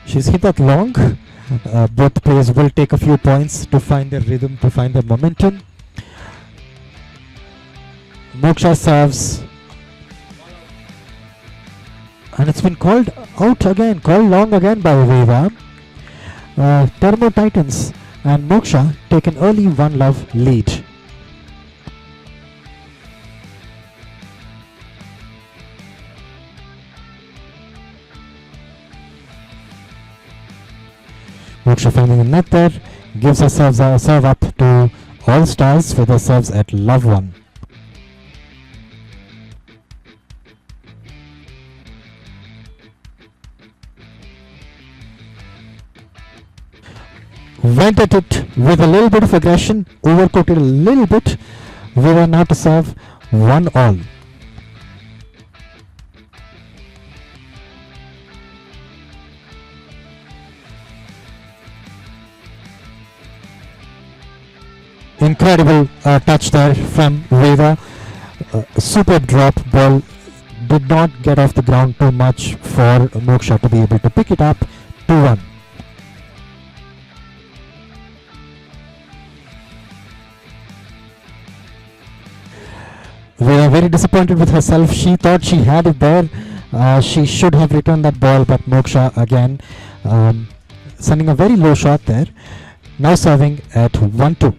She's hit that long. Both players will take a few points to find their rhythm, to find their momentum. Moksha serves. And it's been called out again, called long again by Veda. Teramor Titans and Moksha take an early 1-love lead. Moksha finding a net there, gives herself a serve up to All Stars with her serves at love 1. Went at it with a little bit of aggression, overcooked it a little bit. We were now to serve 1-all. Incredible touch there from Veda. Superb drop ball. Did not get off the ground too much for Moksha to be able to pick it up. 2-1. Veda very disappointed with herself. She thought she had it there. She should have returned that ball, but Moksha again sending a very low shot there. Now serving at 1-2.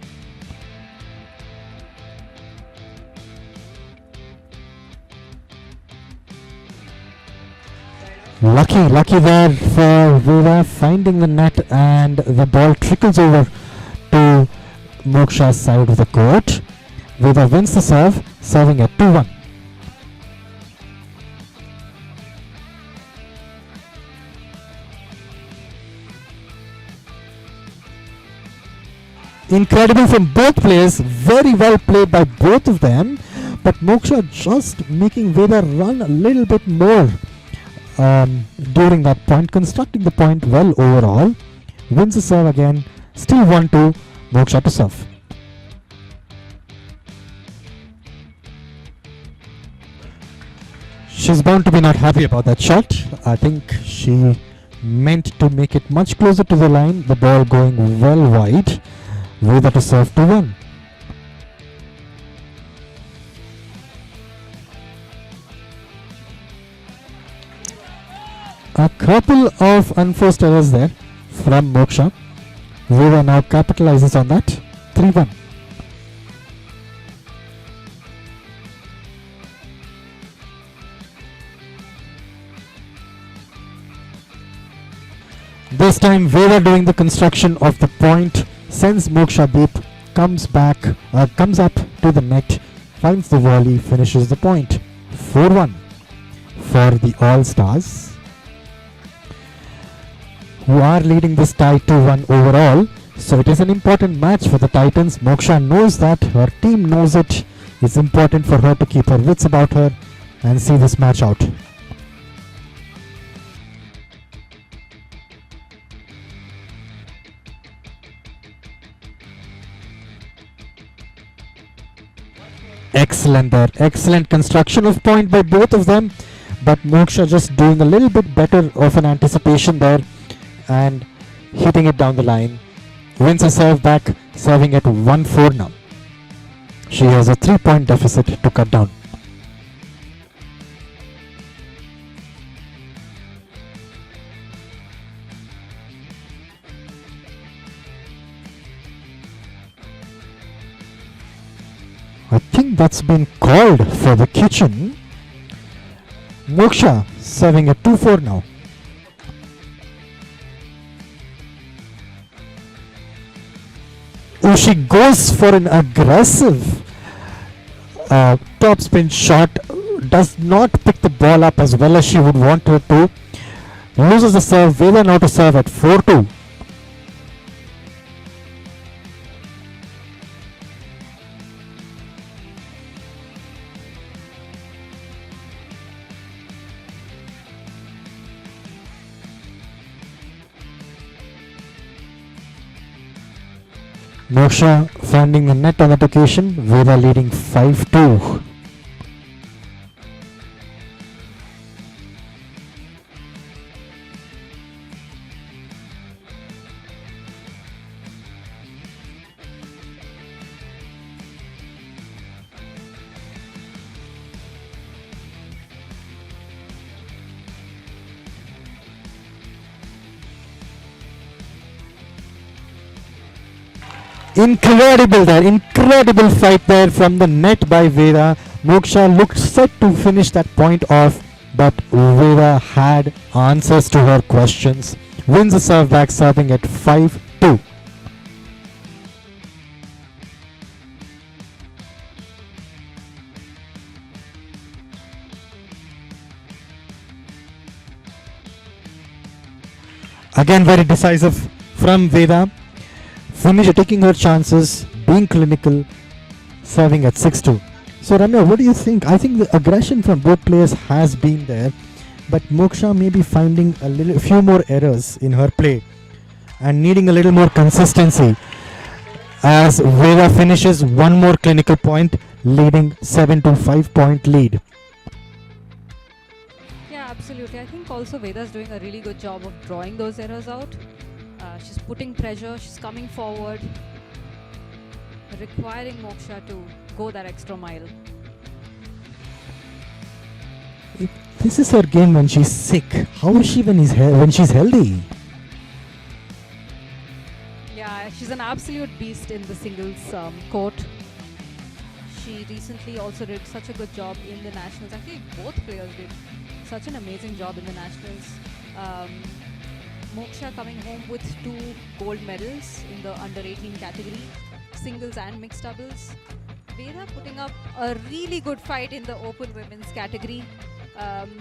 Lucky there for Veda, finding the net, and the ball trickles over to Moksha's side of the court. Veda wins the serve, serving at 2-1. Incredible from both players, very well played by both of them, but Moksha just making Veda run a little bit more during that point, constructing the point well overall. Wins the serve again, still 1-2, Moksha to serve. She's bound to be not happy about that shot. I think she meant to make it much closer to the line, the ball going well wide. Veda to serve 2-1. A couple of unforced errors there from Moksha. Veda now capitalizes on that. 3-1. This time Veda doing the construction of the point, sends Moksha deep, comes up to the net, finds the volley, finishes the point. 4-1 for the All Stars, who are leading this tie 2-1 overall. So it is an important match for the Titans. Moksha knows that, her team knows it. It's important for her to keep her wits about her and see this match out. Excellent there, excellent construction of point by both of them, but Moksha just doing a little bit better of an anticipation there and hitting it down the line. Wins a serve back, serving at 1-4 now. She has a 3-point deficit to cut down. I think that's been called for the kitchen. Moksha serving at 2-4 now. Oh, she goes for an aggressive top spin shot. Does not pick the ball up as well as she would want her to. Loses the serve. Veda now to serve at 4-2. Moksha finding the net on that occasion, Veda leading 5-2. Incredible there, incredible fight there from the net by Veda. Moksha looked set to finish that point off, but Veda had answers to her questions. Wins the serve back, serving at 5-2. Again, very decisive from Veda. Taking her chances, being clinical, serving at 6-2. So Ramya, what do you think? I think the aggression from both players has been there, but Moksha may be finding a few more errors in her play and needing a little more consistency as Veda finishes one more clinical point, leading 7-5 point lead. Yeah, absolutely. I think also Veda's doing a really good job of drawing those errors out. She's putting pressure, she's coming forward, requiring Moksha to go that extra mile. This is her game when she's sick. How is she when she's healthy? Yeah, she's an absolute beast in the singles court. She recently also did such a good job in the nationals. Actually, both players did such an amazing job in the nationals. Moksha coming home with 2 gold medals in the under 18 category, singles and mixed doubles. Veda putting up a really good fight in the open women's category.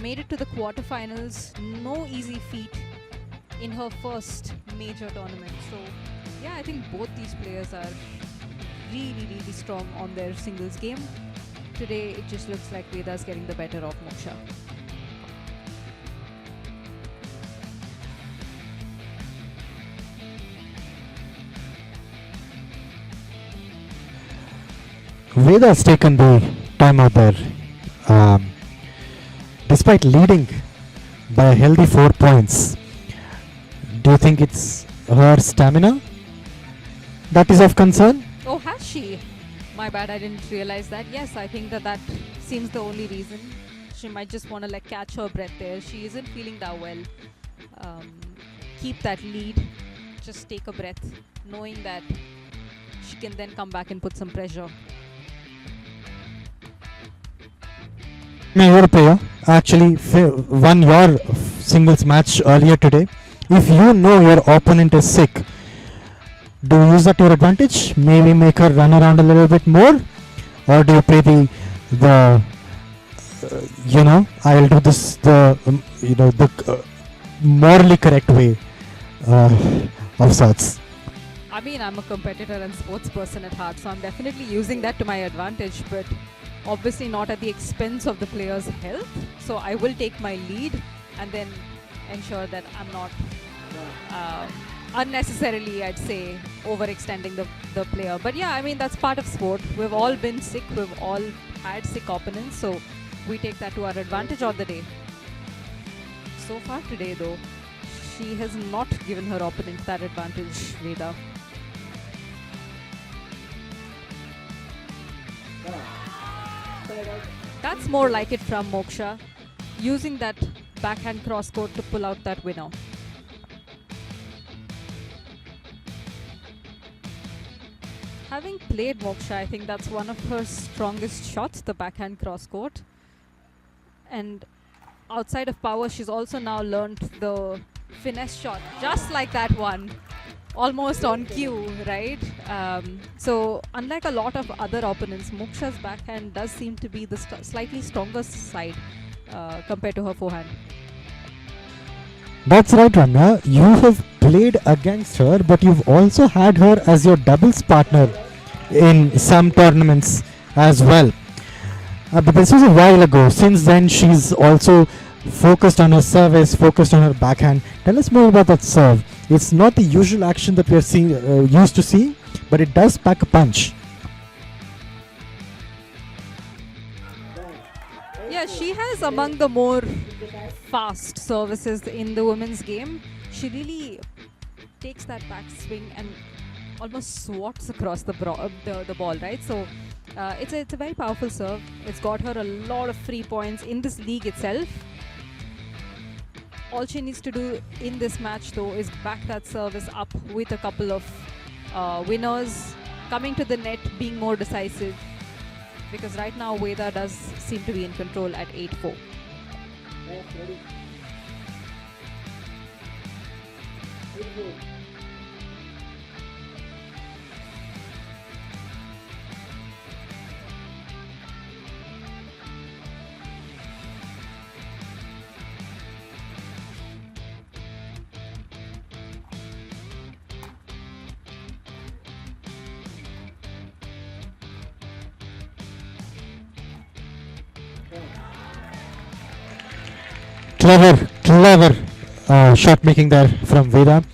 Made it to the quarterfinals. No easy feat in her first major tournament. So yeah, I think both these players are really strong on their singles game. Today it just looks like Veda's getting the better of Moksha. Veda has taken the time out there. Despite leading by a healthy 4 points, do you think it's her stamina that is of concern? Oh, has she? My bad, I didn't realize that. Yes, I think that seems the only reason. She might just want to catch her breath there. She isn't feeling that well. Keep that lead. Just take a breath, knowing that she can then come back and put some pressure. Your player actually won your singles match earlier today. If you know your opponent is sick, do you use that to your advantage? Maybe make her run around a little bit more, or do you play the I'll do this the morally correct way of sorts? I mean, I'm a competitor and sports person at heart, so I'm definitely using that to my advantage, but obviously not at the expense of the player's health. So I will take my lead and then ensure that I'm not unnecessarily, I'd say, overextending the player. But yeah, I mean, that's part of sport. We've all been sick. We've all had sick opponents. So we take that to our advantage on the day. So far today, though, she has not given her opponent that advantage, Veda. That's more like it from Moksha, using that backhand cross court to pull out that winner. Having played Moksha, I think that's one of her strongest shots, the backhand cross court. And outside of power, she's also now learned the finesse shot, just like that one. Almost on cue, right? So unlike a lot of other opponents, Moksha's backhand does seem to be the slightly stronger side compared to her forehand. That's right, Ramya. You have played against her, but you've also had her as your doubles partner in some tournaments as well. But this was a while ago. Since then, she's also focused on her service, focused on her backhand. Tell us more about that serve. It's not the usual action that we are used to seeing, but it does pack a punch. Yeah, she has among the more fast services in the women's game. She really takes that back swing and almost swats across the ball, right? So it's a very powerful serve. It's got her a lot of free points in this league itself. All she needs to do in this match, though, is back that service up with a couple of winners coming to the net, being more decisive. Because right now Veda does seem to be in control at 8-4. Clever shot making there from Veda.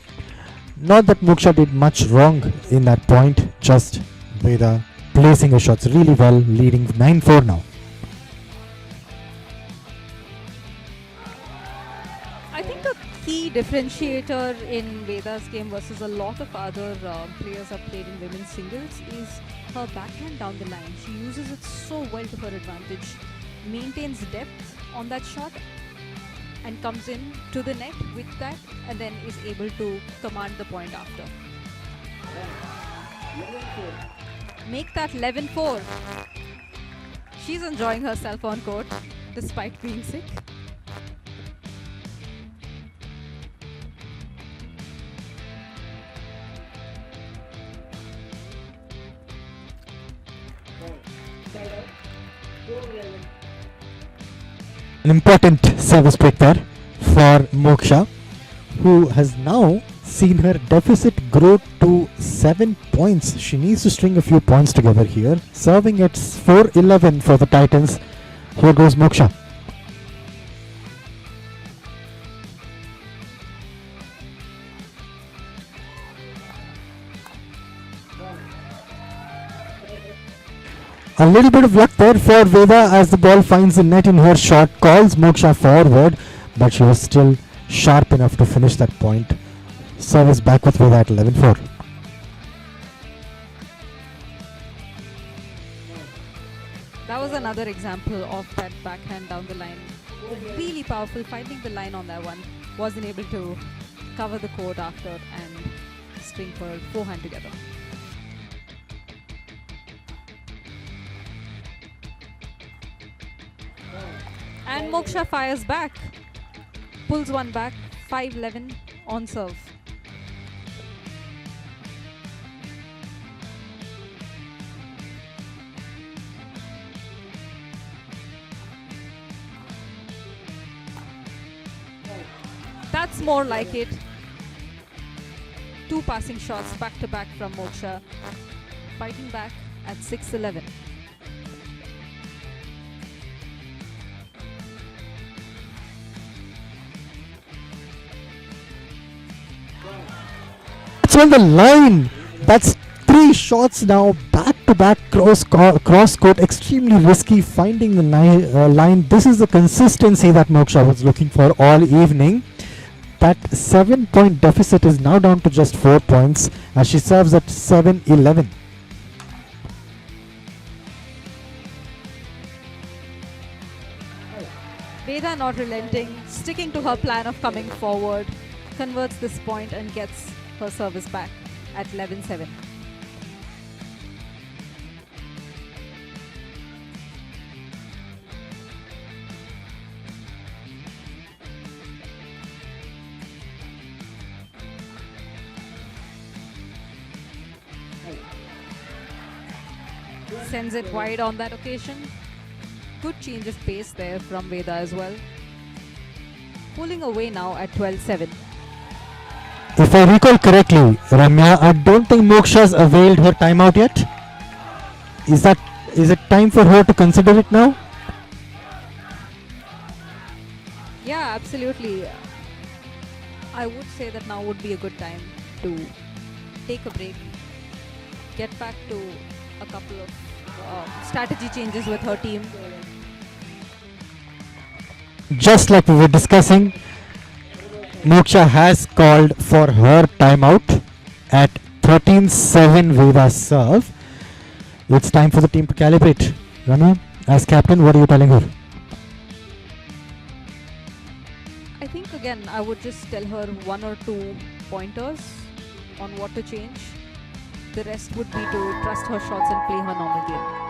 Not that Moksha did much wrong in that point, just Veda placing her shots really well, leading 9-4 now. I think a key differentiator in Veda's game versus a lot of other players have played in women's singles is her backhand down the line. She uses it so well to her advantage, maintains depth on that shot and comes in to the net with that, and then is able to command the point after. Make that 11-4. She's enjoying herself on court despite being sick. An important service break there for Moksha, who has now seen her deficit grow to 7 points. She needs to string a few points together here. Serving at 4-11 for the Titans. Here goes Moksha. A little bit of luck there for Veda as the ball finds the net in her shot, calls Moksha forward, but she was still sharp enough to finish that point. Service back with Veda at 11-4. That was another example of that backhand down the line. Really powerful, finding the line on that one. Wasn't able to cover the court after and string her forehand together. And Moksha fires back, pulls one back, 5-11 on serve. That's more like it. Two passing shots back to back from Moksha, fighting back at 6-11. On the line, that's 3 shots now back to back cross court, extremely risky finding the line. This is the consistency that Moksha was looking for all evening. That 7-point deficit is now down to just 4 points as she serves at 7-11. Veda not relenting, sticking to her plan of coming forward, converts this point and gets her service back at 11-7. Sends it wide on that occasion. Good change of pace there from Veda as well. Pulling away now at 12-7. If I recall correctly, Ramya, I don't think Moksha's availed her timeout yet. Is it time for her to consider it now? Yeah, absolutely. I would say that now would be a good time to take a break, get back to a couple of strategy changes with her team. Just like we were discussing, Moksha has called for her timeout at 13-7 Veda serve. It's time for the team to calibrate. Rana, as captain, what are you telling her? I think again, I would just tell her 1 or 2 pointers on what to change. The rest would be to trust her shots and play her normal game.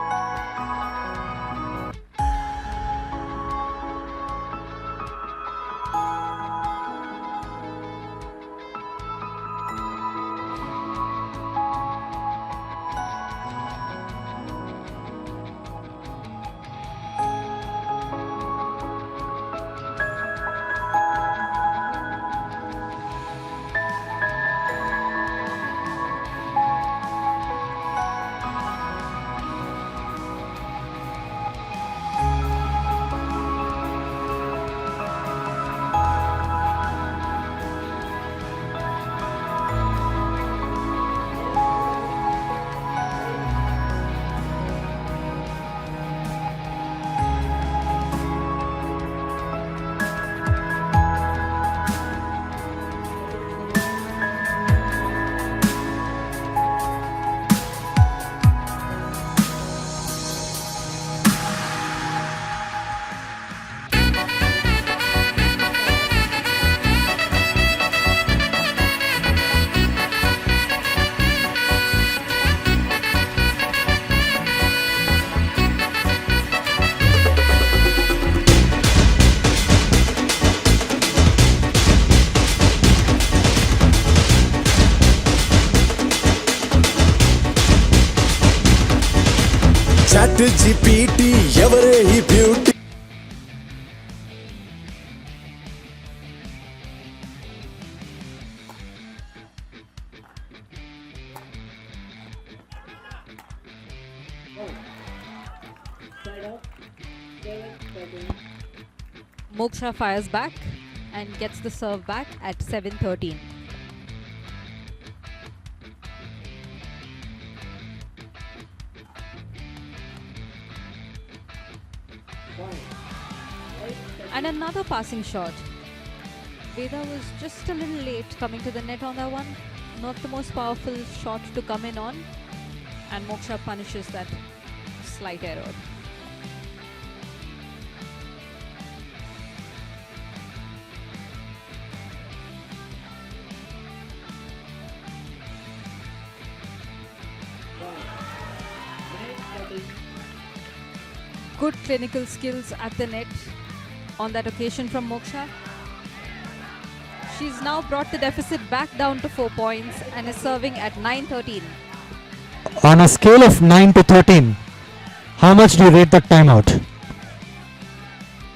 ChatGPT ఎవరే ఈ beauty Moksha fires back and gets the serve back at 7-13. And another passing shot. Veda was just a little late coming to the net on that one. Not the most powerful shot to come in on. And Moksha punishes that slight error. Good clinical skills at the net on that occasion from Moksha. She's now brought the deficit back down to 4 points and is serving at 9-13. On a scale of 9 to 13, how much do you rate that timeout?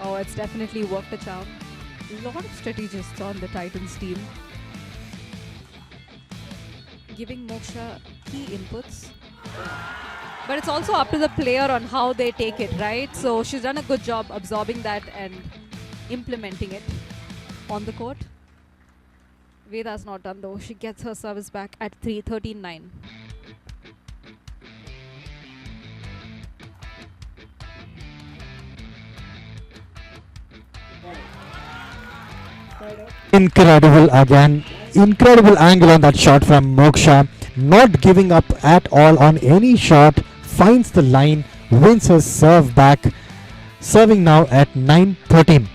Oh, it's definitely worked the charm. A lot of strategists on the Titans team. Giving Moksha key inputs. But it's also up to the player on how they take it, right? So she's done a good job absorbing that and implementing it on the court. Veda's not done though. She gets her service back at 13-9. Incredible again. Incredible angle on that shot from Moksha. Not giving up at all on any shot. Finds the line. Wins her serve back. Serving now at 9-13.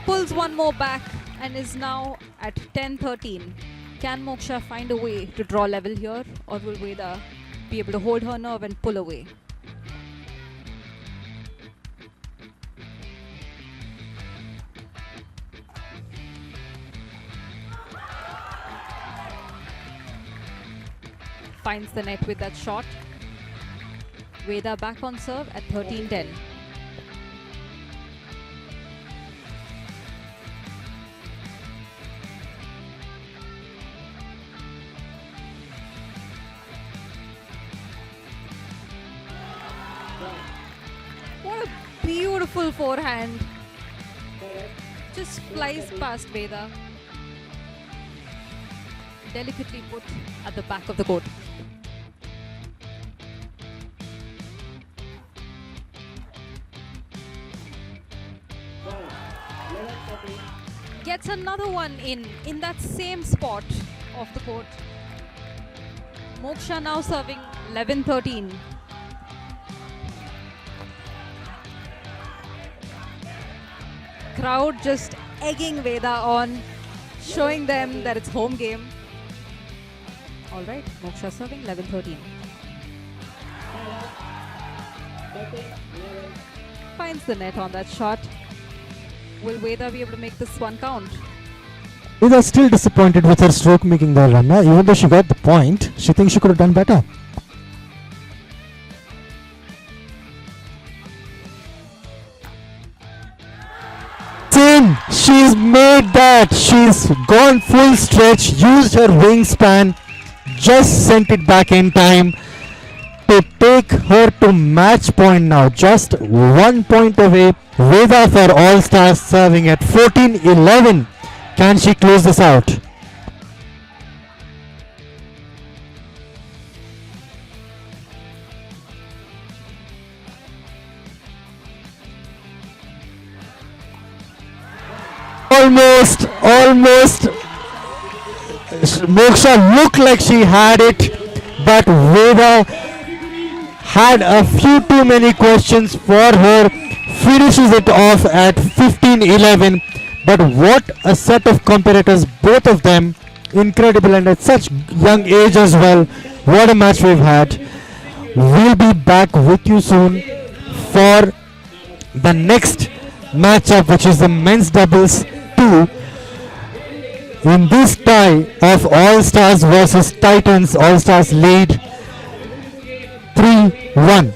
Pulls one more back and is now at 10-13. Can Moksha find a way to draw level here, or will Veda be able to hold her nerve and pull away? Finds the net with that shot. Veda back on serve at 13-10. What a beautiful forehand. Just flies past Veda. Delicately put at the back of the court. Gets another one in that same spot of the court. Moksha now serving 11-13. Crowd just egging Veda on, showing them that it's home game. Alright, Moksha serving 11-13. Finds the net on that shot. Will Veda be able to make this one count? Veda still disappointed with her stroke making the runner. Even though she got the point, she thinks she could have done better. She's made that. She's gone full stretch, used her wingspan, just sent it back in time to take her to match point now. Just 1 point away. Veda for All Stars serving at 14-11. Can she close this out? Almost. Moksha looked like she had it, but Veda had a few too many questions for her. Finishes it off at 15-11. But what a set of competitors, both of them. Incredible, and at such young age as well. What a match we've had. We'll be back with you soon for the next matchup, which is the men's doubles 2 in this tie of All Stars versus Titans. All Stars lead 3-1.